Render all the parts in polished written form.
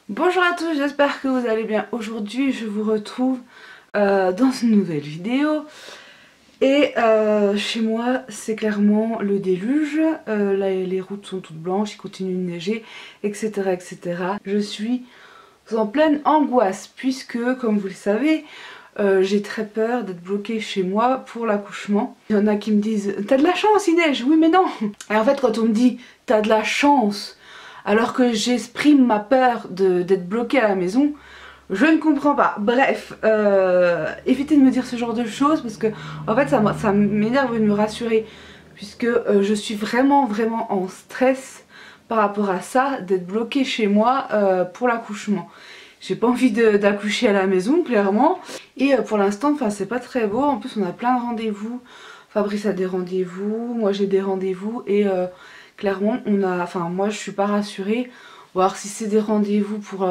Bonjour à tous, j'espère que vous allez bien. Aujourd'hui je vous retrouve dans une nouvelle vidéo. Et chez moi c'est clairement le déluge. Là les routes sont toutes blanches, il continue de neiger, etc. etc. Je suis en pleine angoisse puisque, comme vous le savez, j'ai très peur d'être bloquée chez moi pour l'accouchement. Il y en a qui me disent « T'as de la chance, il neige !» Oui mais non. Et en fait quand on me dit « T'as de la chance !» alors que j'exprime ma peur d'être bloquée à la maison, je ne comprends pas. Bref, évitez de me dire ce genre de choses parce que en fait ça m'énerve de me rassurer puisque je suis vraiment en stress par rapport à ça, d'être bloquée chez moi pour l'accouchement. J'ai pas envie d'accoucher à la maison clairement et pour l'instant enfin c'est pas très beau. En plus on a plein de rendez-vous, Fabrice a des rendez-vous, moi j'ai des rendez-vous et clairement moi je suis pas rassurée. Voir si c'est des rendez-vous pour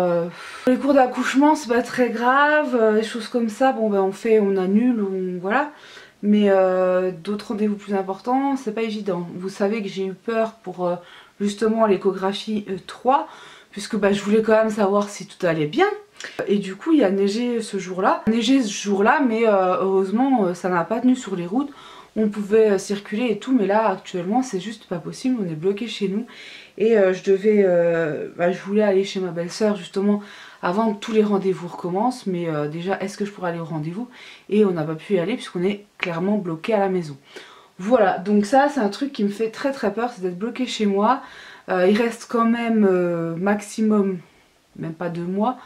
les cours d'accouchement, c'est pas très grave, des choses comme ça, bon ben on annule, voilà. Mais d'autres rendez-vous plus importants, c'est pas évident. Vous savez que j'ai eu peur pour justement l'échographie 3, puisque bah, je voulais quand même savoir si tout allait bien. Et du coup il y a neigé ce jour-là. Neigé ce jour-là, mais heureusement ça n'a pas tenu sur les routes. On pouvait circuler et tout, mais là actuellement c'est juste pas possible, on est bloqué chez nous. Et je voulais aller chez ma belle-sœur justement avant que tous les rendez-vous recommencent, mais déjà est-ce que je pourrais aller au rendez-vous? Et on n'a pas pu y aller puisqu'on est clairement bloqué à la maison. Voilà, donc ça c'est un truc qui me fait très peur, c'est d'être bloqué chez moi. Il reste quand même maximum, même pas 2 mois,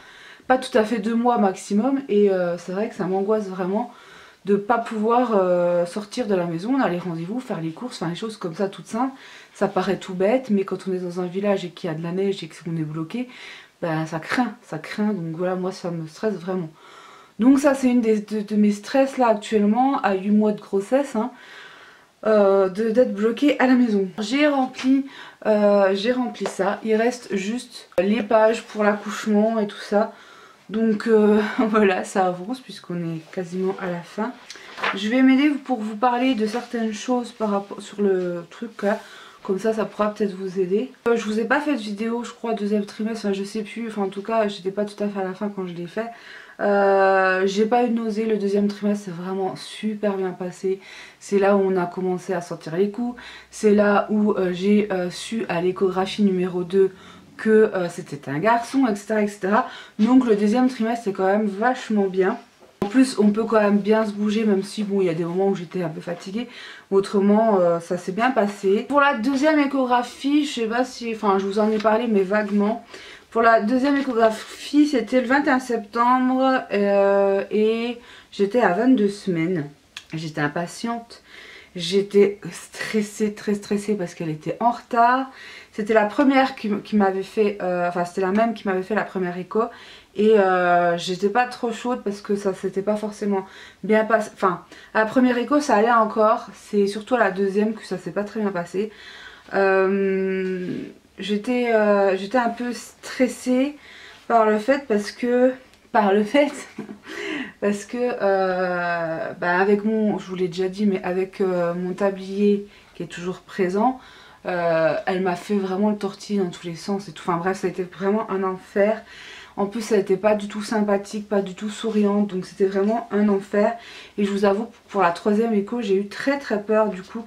pas tout à fait 2 mois maximum, et c'est vrai que ça m'angoisse vraiment de pas pouvoir sortir de la maison, aller rendez-vous, faire les courses, enfin les choses comme ça toutes simples. Ça paraît tout bête, mais quand on est dans un village et qu'il y a de la neige et qu'on est bloqué, ben ça craint, donc voilà, moi ça me stresse vraiment. Donc ça c'est une de mes stress là actuellement, à 8 mois de grossesse, hein, d'être bloquée à la maison. J'ai rempli ça, il reste juste les pages pour l'accouchement et tout ça. Donc voilà, ça avance puisqu'on est quasiment à la fin. Je vais m'aider pour vous parler de certaines choses par rapport sur le truc là. Comme ça pourra peut-être vous aider. Je vous ai pas fait de vidéo, je crois, deuxième trimestre, enfin je sais plus. Enfin en tout cas, j'étais pas tout à fait à la fin quand je l'ai fait. J'ai pas eu de nausée, le deuxième trimestre c'est vraiment super bien passé. C'est là où on a commencé à sortir les coups. C'est là où j'ai su à l'échographie numéro 2 que c'était un garçon, etc. Donc le deuxième trimestre c'est quand même vachement bien. En plus on peut quand même bien se bouger, même si bon il y a des moments où j'étais un peu fatiguée. Autrement ça s'est bien passé. Pour la deuxième échographie, je sais pas si, enfin je vous en ai parlé mais vaguement. Pour la deuxième échographie c'était le 21 septembre et j'étais à 22 semaines. J'étais impatiente. J'étais stressée, très stressée parce qu'elle était en retard. C'était la première qui m'avait fait, enfin c'était la même qui m'avait fait la première écho. Et j'étais pas trop chaude parce que ça s'était pas forcément bien passé. Enfin, à la première écho ça allait encore. C'est surtout à la deuxième que ça s'est pas très bien passé. J'étais un peu stressée par le fait parce que... avec mon, je vous l'ai déjà dit, mais avec mon tablier qui est toujours présent, elle m'a fait vraiment le tortille dans tous les sens et tout. Enfin bref, ça a été vraiment un enfer. En plus, elle n'était pas du tout sympathique, pas du tout souriante, donc c'était vraiment un enfer. Et je vous avoue, pour la troisième écho, j'ai eu très peur du coup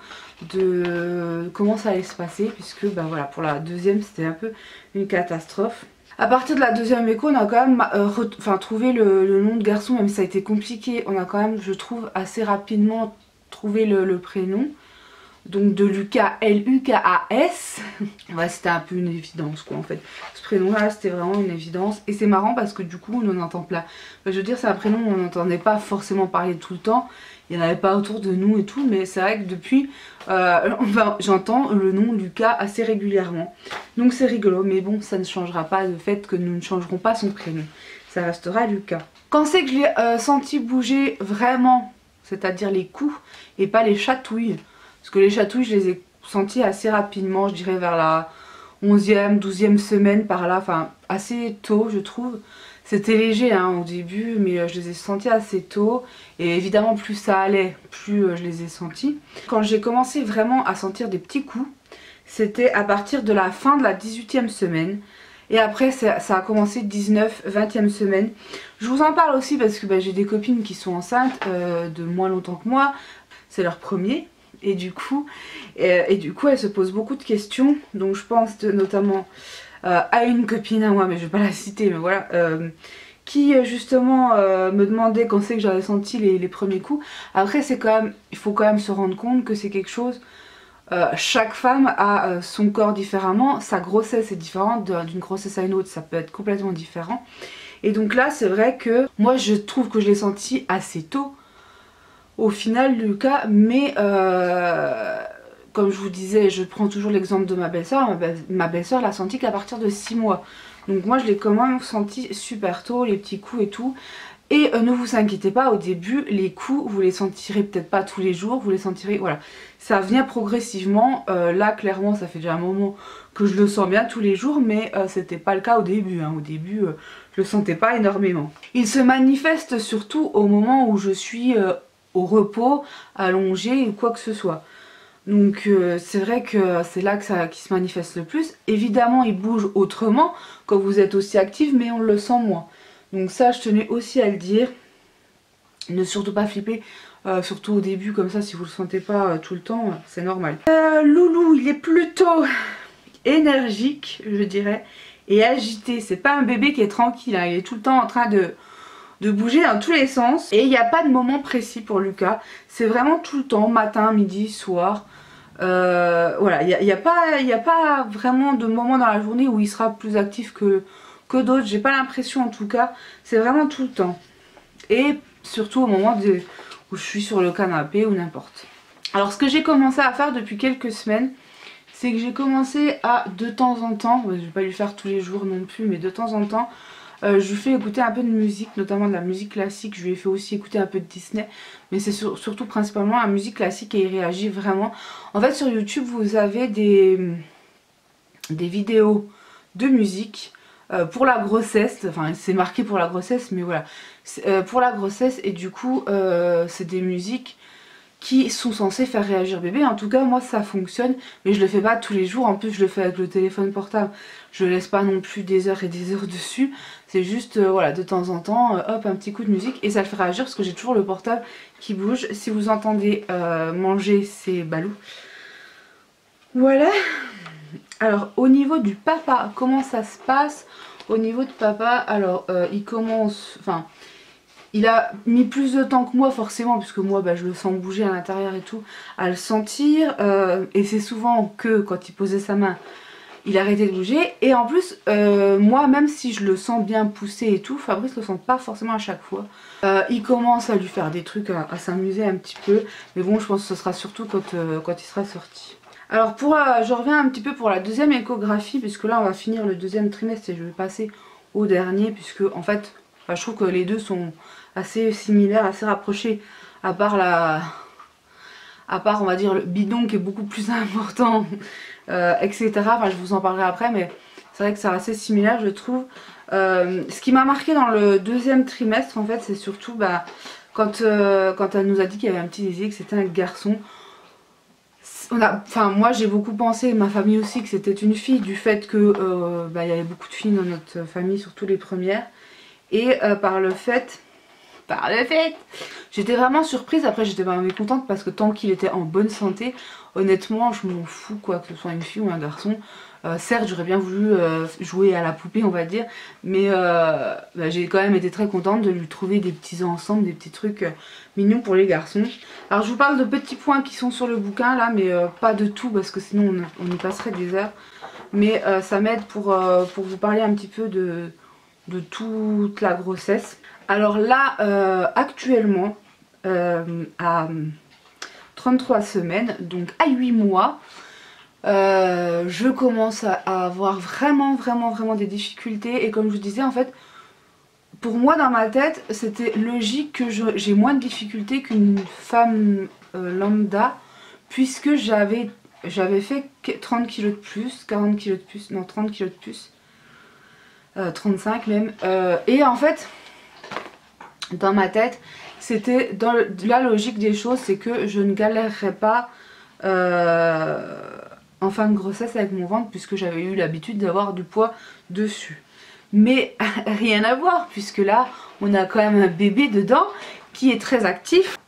de comment ça allait se passer, puisque ben voilà, pour la deuxième, c'était un peu une catastrophe. À partir de la deuxième écho, on a quand même trouvé le nom de garçon, même si ça a été compliqué. On a quand même, je trouve, assez rapidement trouvé le prénom. Donc de Lucas, L-U-K-A-S. Ouais, c'était un peu une évidence quoi en fait. Ce prénom là c'était vraiment une évidence. Et c'est marrant parce que du coup on en entend plein. Enfin, je veux dire c'est un prénom où on n'entendait pas forcément parler tout le temps. Il n'y en avait pas autour de nous et tout. Mais c'est vrai que depuis j'entends le nom Lucas assez régulièrement. Donc c'est rigolo. Mais bon, ça ne changera pas le fait que nous ne changerons pas son prénom. Ça restera Lucas. Quand c'est que je l'ai senti bouger vraiment, c'est-à-dire les coups et pas les chatouilles. Parce que les chatouilles, je les ai senties assez rapidement, je dirais vers la 11e, 12e semaine par là, enfin assez tôt je trouve. C'était léger hein, au début, mais je les ai senties assez tôt. Et évidemment, plus ça allait, plus je les ai senties. Quand j'ai commencé vraiment à sentir des petits coups, c'était à partir de la fin de la 18e semaine. Et après ça a commencé 19, 20e semaine. Je vous en parle aussi parce que j'ai des copines qui sont enceintes de moins longtemps que moi. C'est leur premier. Et du coup, elles se posent beaucoup de questions. Donc je pense notamment à une copine à moi, mais je vais pas la citer, mais voilà. Qui justement me demandait quand c'est que j'avais senti les premiers coups. Après il faut quand même se rendre compte que c'est quelque chose... chaque femme a son corps différemment, sa grossesse est différente d'une grossesse à une autre, ça peut être complètement différent. Et donc là c'est vrai que moi je trouve que je l'ai senti assez tôt au final du cas, mais comme je vous disais, je prends toujours l'exemple de ma belle-sœur, ma belle-sœur l'a senti qu'à partir de 6 mois. Donc moi je l'ai quand même senti super tôt, les petits coups et tout. Et ne vous inquiétez pas, au début, les coups, vous les sentirez peut-être pas tous les jours, vous les sentirez, voilà. Ça vient progressivement, là clairement ça fait déjà un moment que je le sens bien tous les jours, mais c'était pas le cas au début, hein. Au début, je le sentais pas énormément. Il se manifeste surtout au moment où je suis au repos, allongée ou quoi que ce soit. Donc c'est vrai que c'est là que qui se manifeste le plus. Évidemment il bouge autrement quand vous êtes aussi active, mais on le sent moins. Donc ça je tenais aussi à le dire. Ne surtout pas flipper, surtout au début comme ça, si vous le sentez pas tout le temps, c'est normal. Loulou il est plutôt énergique je dirais, et agité. C'est pas un bébé qui est tranquille, hein. Il est tout le temps en train de bouger dans tous les sens. Et il n'y a pas de moment précis pour Lucas. C'est vraiment tout le temps, matin, midi, soir. Voilà, il n'y a pas vraiment de moment dans la journée où il sera plus actif que d'autres. J'ai pas l'impression en tout cas. C'est vraiment tout le temps. Et surtout au moment où je suis sur le canapé ou n'importe. Alors ce que j'ai commencé à faire depuis quelques semaines, c'est que j'ai commencé à de temps en temps, je vais pas lui faire tous les jours non plus, mais de temps en temps, je lui fais écouter un peu de musique, notamment de la musique classique. Je lui ai fait aussi écouter un peu de Disney, mais c'est surtout principalement la musique classique et il réagit vraiment. En fait sur YouTube vous avez des vidéos de musique pour la grossesse, enfin c'est marqué pour la grossesse mais voilà, pour la grossesse, et du coup c'est des musiques qui sont censées faire réagir bébé. En tout cas moi ça fonctionne, mais je le fais pas tous les jours. En plus je le fais avec le téléphone portable, je laisse pas non plus des heures et des heures dessus. C'est juste voilà, de temps en temps hop, un petit coup de musique et ça le fait réagir parce que j'ai toujours le portable qui bouge. Si vous entendez manger, c'est Balou. Voilà. Alors au niveau du papa, comment ça se passe? Au niveau de papa, alors il commence, enfin il a mis plus de temps que moi forcément, puisque moi je le sens bouger à l'intérieur et tout, à le sentir, et c'est souvent que quand il posait sa main, il arrêtait de bouger. Et en plus, moi même si je le sens bien pousser et tout, Fabrice le sent pas forcément à chaque fois. Il commence à lui faire des trucs, à s'amuser un petit peu, mais bon je pense que ce sera surtout quand il sera sorti. Alors je reviens un petit peu pour la deuxième échographie, puisque là on va finir le deuxième trimestre et je vais passer au dernier, puisque en fait je trouve que les deux sont assez similaires, assez rapprochés, à part on va dire le bidon qui est beaucoup plus important, etc. Enfin je vous en parlerai après, mais c'est vrai que c'est assez similaire je trouve. Ce qui m'a marqué dans le deuxième trimestre en fait, c'est surtout quand elle nous a dit qu'il y avait un petit désir, que c'était un garçon. Enfin moi j'ai beaucoup pensé, ma famille aussi, que c'était une fille, du fait que il y avait beaucoup de filles dans notre famille, surtout les premières. Et par le fait, j'étais vraiment surprise. Après j'étais vraiment mécontente parce que tant qu'il était en bonne santé, honnêtement je m'en fous quoi, que ce soit une fille ou un garçon. Certes j'aurais bien voulu jouer à la poupée on va dire, mais j'ai quand même été très contente de lui trouver des petits ensembles, des petits trucs mignons pour les garçons. Alors je vous parle de petits points qui sont sur le bouquin là, mais pas de tout parce que sinon on y passerait des heures. Mais ça m'aide pour vous parler un petit peu de toute la grossesse. Alors là actuellement à 33 semaines, donc à 8 mois, je commence à avoir vraiment des difficultés. Et comme je vous disais en fait, pour moi dans ma tête c'était logique que j'ai moins de difficultés qu'une femme lambda, puisque j'avais fait 30 kg de plus, 40 kg de plus, non 30 kg de plus, 35 même, et en fait dans ma tête c'était dans la logique des choses, c'est que je ne galérerais pas en fin de grossesse avec mon ventre puisque j'avais eu l'habitude d'avoir du poids dessus. Mais rien à voir puisque là on a quand même un bébé dedans qui est très actif.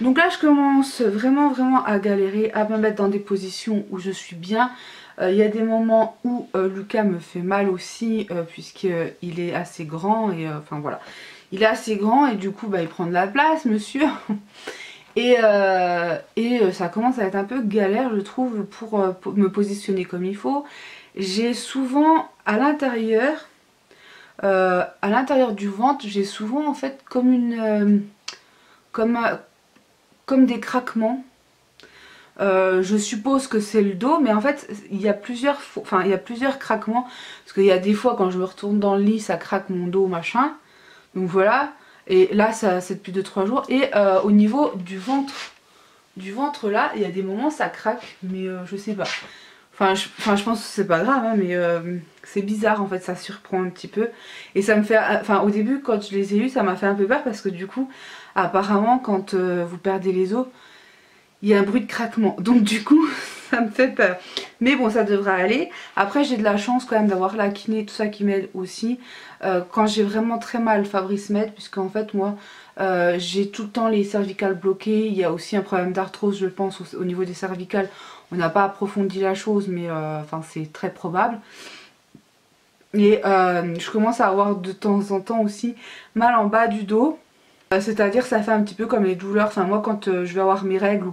Donc là je commence vraiment à galérer, à me mettre dans des positions où je suis bien. Il y a des moments où Lucas me fait mal aussi puisqu'il est assez grand et enfin voilà. Il est assez grand et du coup bah, il prend de la place monsieur. Et ça commence à être un peu galère je trouve pour me positionner comme il faut. J'ai souvent à l'intérieur du ventre, j'ai souvent en fait comme une comme des craquements. Je suppose que c'est le dos, mais en fait il y a plusieurs craquements parce qu'il y a des fois quand je me retourne dans le lit ça craque mon dos machin. Donc voilà, et là ça c'est depuis 2-3 jours. Et au niveau du ventre là, il y a des moments ça craque, mais je sais pas. Enfin je pense que c'est pas grave hein, mais c'est bizarre en fait, ça surprend un petit peu. Et ça me fait, enfin au début quand je les ai eus ça m'a fait un peu peur parce que du coup apparemment quand vous perdez les os, il y a un bruit de craquement. Donc du coup ça me fait peur. Mais bon ça devrait aller. Après j'ai de la chance quand même d'avoir la kiné, tout ça qui m'aide aussi. Quand j'ai vraiment très mal, Fabrice m'aide puisqu'en fait moi j'ai tout le temps les cervicales bloquées. Il y a aussi un problème d'arthrose je pense au niveau des cervicales. On n'a pas approfondi la chose mais enfin c'est très probable. Et je commence à avoir de temps en temps aussi mal en bas du dos. C'est-à-dire ça fait un petit peu comme les douleurs, enfin moi quand je vais avoir mes règles ou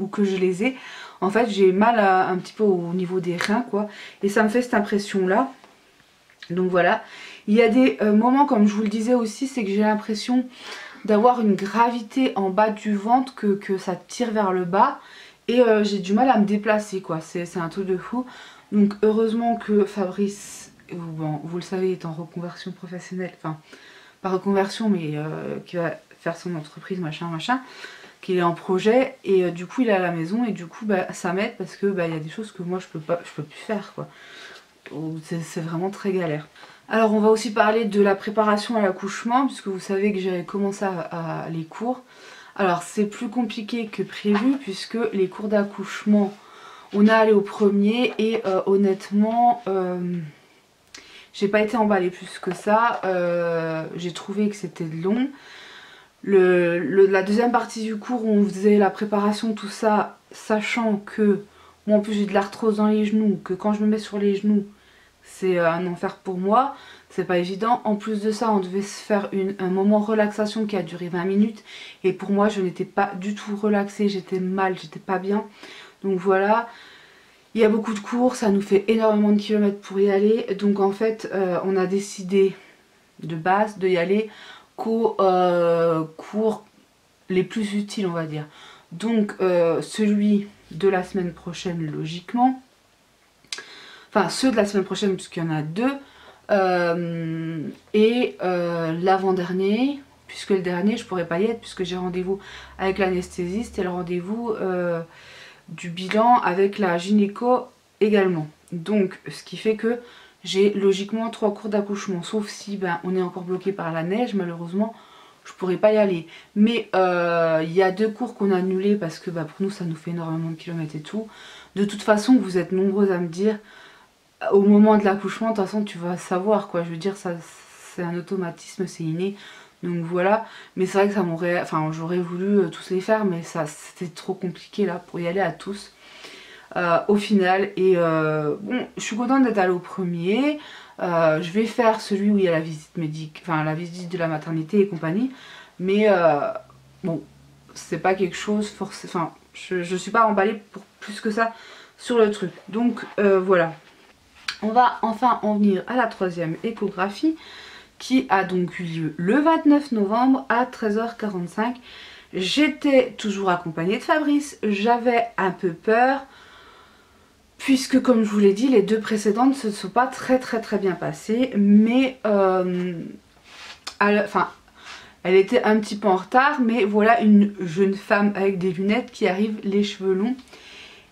que je les ai, en fait j'ai mal un petit peu au niveau des reins quoi. Et ça me fait cette impression là. Donc voilà. Il y a des moments comme je vous le disais aussi, c'est que j'ai l'impression d'avoir une gravité en bas du ventre, que ça tire vers le bas. Et j'ai du mal à me déplacer quoi, c'est un truc de fou. Donc heureusement que Fabrice, bon, vous le savez, est en reconversion professionnelle, enfin pas reconversion mais qui va faire son entreprise machin qu'il est en projet et du coup il est à la maison et du coup bah, ça m'aide parce que bah, y a des choses que moi je peux plus faire quoi. C'est vraiment très galère. Alors on va aussi parler de la préparation à l'accouchement puisque vous savez que j'avais commencé à les cours. Alors c'est plus compliqué que prévu puisque les cours d'accouchement on est allé au premier et honnêtement j'ai pas été emballée plus que ça, j'ai trouvé que c'était long. La deuxième partie du cours où on faisait la préparation tout ça, sachant que moi en plus j'ai de l'arthrose dans les genoux, que quand je me mets sur les genoux c'est un enfer pour moi, c'est pas évident. En plus de ça on devait se faire un moment relaxation qui a duré 20 minutes et pour moi je n'étais pas du tout relaxée, j'étais mal, j'étais pas bien. Donc voilà. Il y a beaucoup de cours, ça nous fait énormément de kilomètres pour y aller. Donc en fait, on a décidé de base de y aller qu'aux cours les plus utiles, on va dire. Donc celui de la semaine prochaine, logiquement. Enfin, ceux de la semaine prochaine, puisqu'il y en a deux. Et l'avant-dernier, puisque le dernier, je pourrais pas y être, puisque j'ai rendez-vous avec l'anesthésiste et le rendez-vous... du bilan avec la gynéco également. Donc ce qui fait que j'ai logiquement 3 cours d'accouchement, sauf si ben, on est encore bloqué par la neige, malheureusement je pourrais pas y aller. Mais il y a 2 cours qu'on a annulés parce que ben, pour nous ça nous fait énormément de kilomètres et tout. De toute façon vous êtes nombreux à me dire au moment de l'accouchement, de toute façon tu vas savoir quoi, je veux dire ça c'est un automatisme, c'est inné. Donc voilà, mais c'est vrai que ça m'aurait, enfin j'aurais voulu tous les faire mais ça c'était trop compliqué là pour y aller à tous au final. Et bon, je suis contente d'être allée au premier. Je vais faire celui où il y a la visite médicale, enfin la visite de la maternité et compagnie, mais bon c'est pas quelque chose forcément, enfin je suis pas emballée pour plus que ça sur le truc. Donc voilà, on va enfin en venir à la 3e échographie qui a donc eu lieu le 29 novembre à 13h45. J'étais toujours accompagnée de Fabrice, j'avais un peu peur puisque comme je vous l'ai dit les 2 précédentes ne se sont pas très bien passées, mais enfin elle était un petit peu en retard, mais voilà une jeune femme avec des lunettes qui arrive les cheveux longs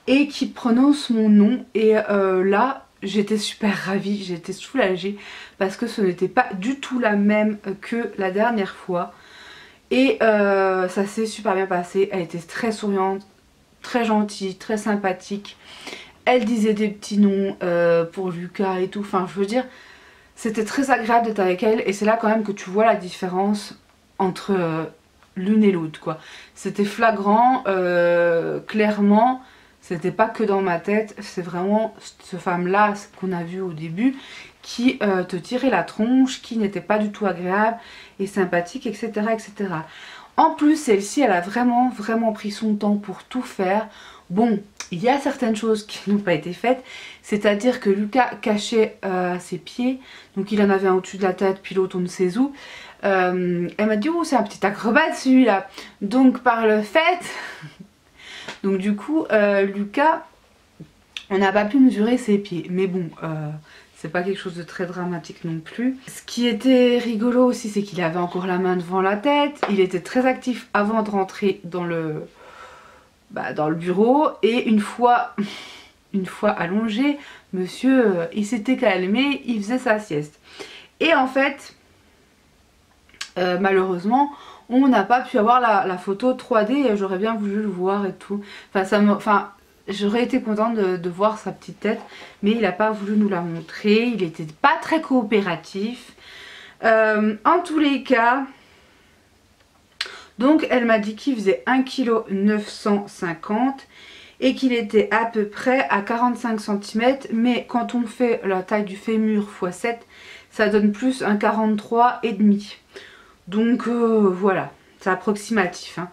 et qui prononce mon nom et là j'étais super ravie, j'étais soulagée parce que ce n'était pas du tout la même que la dernière fois. Et ça s'est super bien passé, elle était très souriante, très gentille, très sympathique. Elle disait des petits noms pour Lucas et tout. Enfin, je veux dire, c'était très agréable d'être avec elle. Et c'est là quand même que tu vois la différence entre l'une et l'autre, quoi. C'était flagrant, clairement. C'était pas que dans ma tête. C'est vraiment cette femme-là qu'on a vu au début qui te tirait la tronche, qui n'était pas du tout agréable et sympathique, etc. etc. En plus, celle-ci, elle a vraiment pris son temps pour tout faire. Bon, il y a certaines choses qui n'ont pas été faites, c'est-à-dire que Lucas cachait ses pieds, donc il en avait un au-dessus de la tête, puis l'autre on ne sait où. Elle m'a dit, oh c'est un petit acrobate celui-là. Donc par le fait, donc du coup Lucas, on n'a pas pu mesurer ses pieds, mais bon, c'est pas quelque chose de très dramatique non plus. Ce qui était rigolo aussi, c'est qu'il avait encore la main devant la tête, il était très actif avant de rentrer dans le bureau, et une fois allongé, monsieur il s'était calmé, il faisait sa sieste. Et en fait malheureusement on n'a pas pu avoir la photo 3D, j'aurais bien voulu le voir et tout. Enfin j'aurais été contente de voir sa petite tête, mais il n'a pas voulu nous la montrer, il était pas très coopératif. En tous les cas, donc elle m'a dit qu'il faisait 1,950 kg et qu'il était à peu près à 45 cm, mais quand on fait la taille du fémur x 7, ça donne plus un 43,5. Donc voilà, c'est approximatif, hein.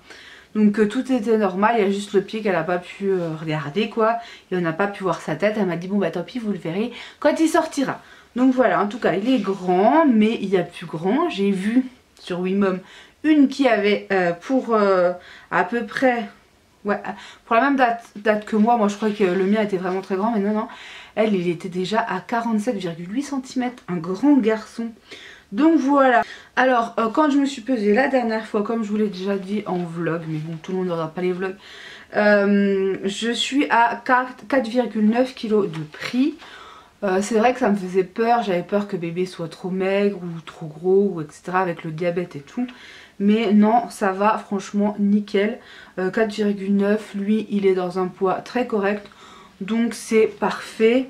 Donc tout était normal, il y a juste le pied qu'elle n'a pas pu regarder, quoi. Et on n'a pas pu voir sa tête. Elle m'a dit bon bah tant pis, vous le verrez quand il sortira. Donc voilà, en tout cas il est grand, mais il y a plus grand. J'ai vu sur Wimom une qui avait pour à peu près, ouais, pour la même date que moi. Moi je crois que le mien était vraiment très grand, mais non, elle il était déjà à 47,8 cm, un grand garçon. Donc voilà. Alors quand je me suis pesée la dernière fois, comme je vous l'ai déjà dit en vlog, mais bon tout le monde ne regarde pas les vlogs, je suis à 4,9 kg de pris. C'est vrai que ça me faisait peur, j'avais peur que bébé soit trop maigre ou trop gros, ou etc. avec le diabète et tout. Mais non, ça va franchement nickel. 4,9, lui il est dans un poids très correct, donc c'est parfait.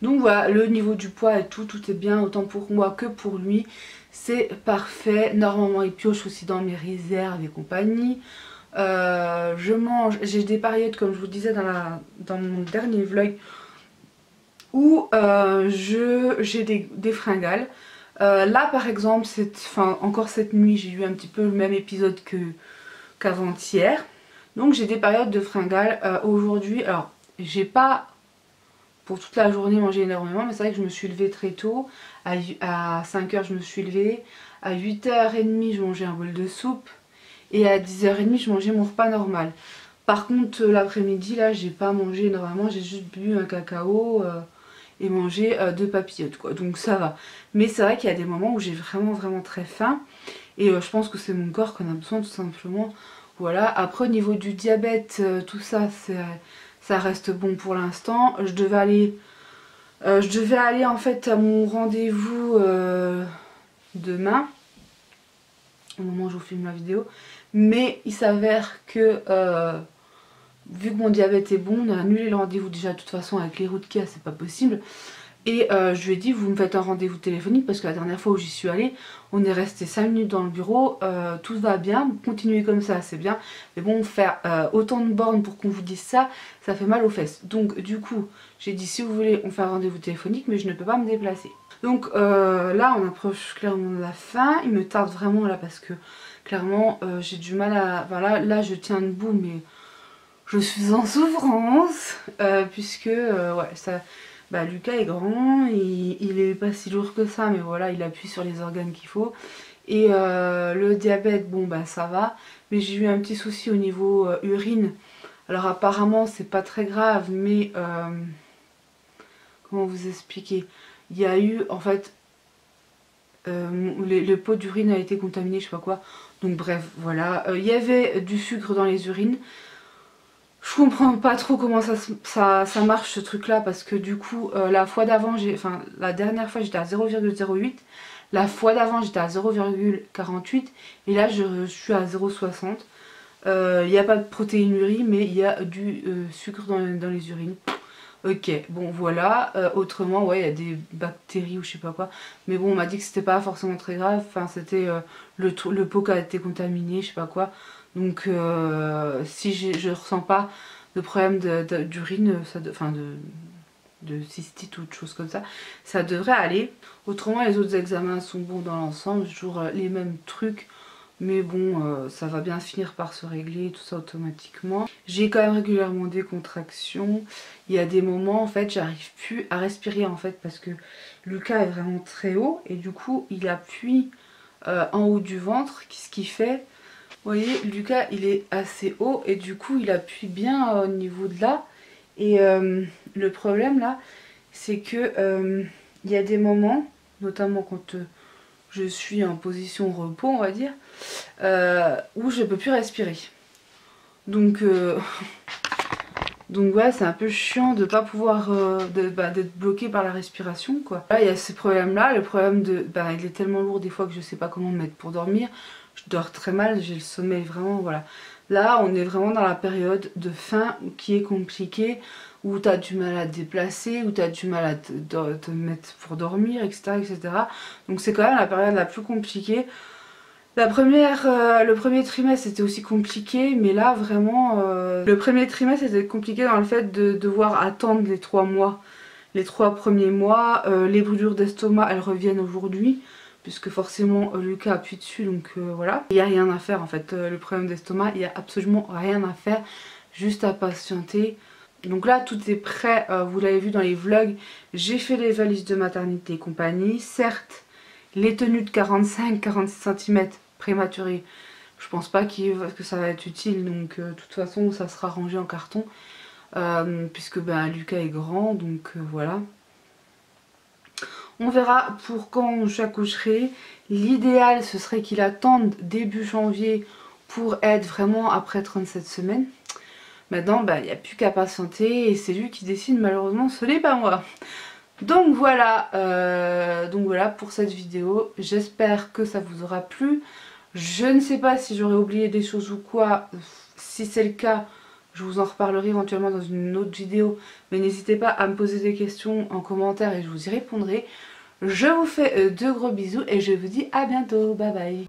Donc voilà, le niveau du poids et tout est bien, autant pour moi que pour lui. C'est parfait. Normalement il pioche aussi dans mes réserves et compagnie. Je mange, j'ai des périodes comme je vous disais dans mon dernier vlog où j'ai des fringales. Là par exemple, encore cette nuit j'ai eu un petit peu le même épisode qu'avant-hier. Donc j'ai des périodes de fringales. Aujourd'hui, alors j'ai pas pour toute la journée mangé énormément, mais c'est vrai que je me suis levée très tôt. À 5 h je me suis levée. À 8 h 30 je mangeais un bol de soupe. Et à 10 h 30 je mangeais mon repas normal. Par contre l'après-midi là j'ai pas mangé énormément, j'ai juste bu un cacao et mangé 2 papillotes quoi. Donc ça va. Mais c'est vrai qu'il y a des moments où j'ai vraiment très faim. Et je pense que c'est mon corps qu'on a besoin tout simplement. Voilà. Après au niveau du diabète, tout ça ça reste bon pour l'instant. Je devais aller en fait à mon rendez-vous demain, au moment où je vous filme la vidéo. Mais il s'avère que vu que mon diabète est bon, on a annulé le rendez-vous déjà de toute façon avec les routes qu'il y a, c'est pas possible. Et je lui ai dit vous me faites un rendez-vous téléphonique parce que la dernière fois où j'y suis allée, on est resté 5 minutes dans le bureau, tout va bien, continuez comme ça c'est bien. Mais bon faire autant de bornes pour qu'on vous dise ça, ça fait mal aux fesses. Donc du coup j'ai dit si vous voulez on fait un rendez-vous téléphonique mais je ne peux pas me déplacer. Donc là on approche clairement de la fin, il me tarde vraiment là parce que clairement j'ai du mal à... Enfin, là je tiens debout mais je suis en souffrance puisque ouais ça... Bah, Lucas est grand, il est pas si lourd que ça mais voilà il appuie sur les organes qu'il faut. Et le diabète bon bah ça va, mais j'ai eu un petit souci au niveau urine. Alors apparemment c'est pas très grave mais comment vous expliquer, il y a eu en fait le pot d'urine a été contaminé je sais pas quoi. Donc bref voilà, il y avait du sucre dans les urines. Je comprends pas trop comment ça marche ce truc là parce que du coup la fois d'avant, la dernière fois j'étais à 0,08, la fois d'avant j'étais à 0,48 et là je suis à 0,60. Il n'y a pas de protéinurie, mais il y a du sucre dans les urines. Ok, bon voilà, autrement ouais il y a des bactéries ou je sais pas quoi, mais bon on m'a dit que c'était pas forcément très grave, enfin c'était le pot qui a été contaminé, je sais pas quoi, donc si je ressens pas de problème d'urine, enfin de cystite ou de choses comme ça devrait aller. Autrement les autres examens sont bons dans l'ensemble, toujours les mêmes trucs. Mais bon, ça va bien finir par se régler, tout ça automatiquement. J'ai quand même régulièrement des contractions. Il y a des moments, en fait, j'arrive plus à respirer, en fait, parce que Lucas est vraiment très haut. Et du coup, il appuie en haut du ventre, ce qui fait... Vous voyez, Lucas, il est assez haut et du coup, il appuie bien au niveau de là. Et le problème, là, c'est que il y a des moments, notamment quand... je suis en position repos on va dire, où je peux plus respirer. Donc donc ouais c'est un peu chiant de pas pouvoir d'être bloqué par la respiration quoi. Là il y a ce problème là, le problème de il est tellement lourd des fois que je sais pas comment me mettre pour dormir. Je dors très mal, j'ai le sommeil vraiment voilà. Là on est vraiment dans la période de faim qui est compliquée, où tu as du mal à te déplacer, où tu as du mal à te mettre pour dormir, etc. etc. Donc c'est quand même la période la plus compliquée. Le premier trimestre c'était aussi compliqué, mais là vraiment, le premier trimestre c'était compliqué dans le fait de devoir attendre les 3 mois. Les 3 premiers mois, les brûlures d'estomac elles reviennent aujourd'hui, puisque forcément Lucas appuie dessus, donc voilà. Il n'y a rien à faire en fait, le problème d'estomac, il n'y a absolument rien à faire, juste à patienter. Donc là tout est prêt, vous l'avez vu dans les vlogs, j'ai fait les valises de maternité et compagnie. Certes, les tenues de 45-46 cm prématurées, je pense pas que ça va être utile, donc de toute façon ça sera rangé en carton. Puisque Lucas est grand, donc voilà. On verra pour quand j'accoucherai. L'idéal ce serait qu'il attende début janvier pour être vraiment après 37 semaines. Maintenant il n'y a plus qu'à patienter et c'est lui qui décide, malheureusement ce n'est pas moi. Donc voilà pour cette vidéo, j'espère que ça vous aura plu. Je ne sais pas si j'aurais oublié des choses ou quoi, si c'est le cas je vous en reparlerai éventuellement dans une autre vidéo, mais n'hésitez pas à me poser des questions en commentaire et je vous y répondrai. Je vous fais de gros bisous et je vous dis à bientôt, bye bye.